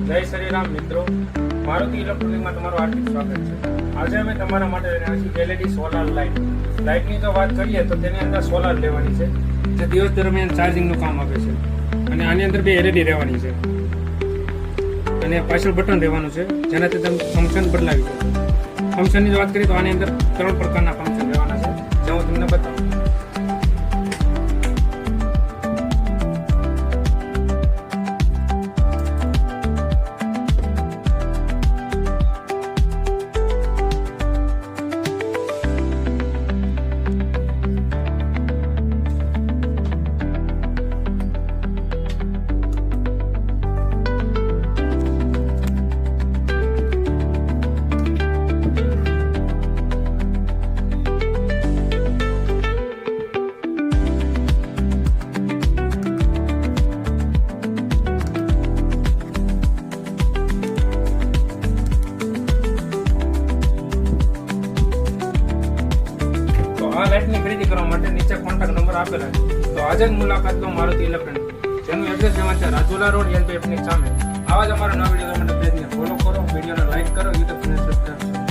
જય શ્રી રામ મિત્રો, મારુતિ ઇલેક્ટ્રોનિકમાં તમારું હાર્દિક સ્વાગત છે। આજે અમે તમારા માટે રહ્યા છીએ LED સોલાર લાઇટની જો વાત કરીએ તો તેની અંદર સોલાર લેવાની છે જે દિવસ દરમિયાન ચાર્જિંગનું કામ આપે છે અને આની અંદર બે LED રહેવાની છે અને પાછળ બટન રહેવાનું છે જેનાથી તમે ફંક્શન બદલાવી શકો। ફંક્શનની વાત કરીએ તો આની અંદર 3 પ્રકારના ફંક્શન રહેવાના છે જે હું તમને બતાવું। આ લાઇટની ખરીદી કરવા માટે નીચે કોન્ટેક્ટ નંબર આપેલા છે, તો આજે જ મુલાકાત લો મારુતિ ઇલેક્ટ્રોનિક, જેનું એડ્રેસ જેમાં છે રાજુલા રોડ એલપીએફની સામે। આવા જ અમારા નવા વિડીયો માટે પેજને ફોલો કરો, વિડીયોને લાઈક કરો, યુટ્યુબ ચેનલ સબસ્ક્રાઇબ કરો।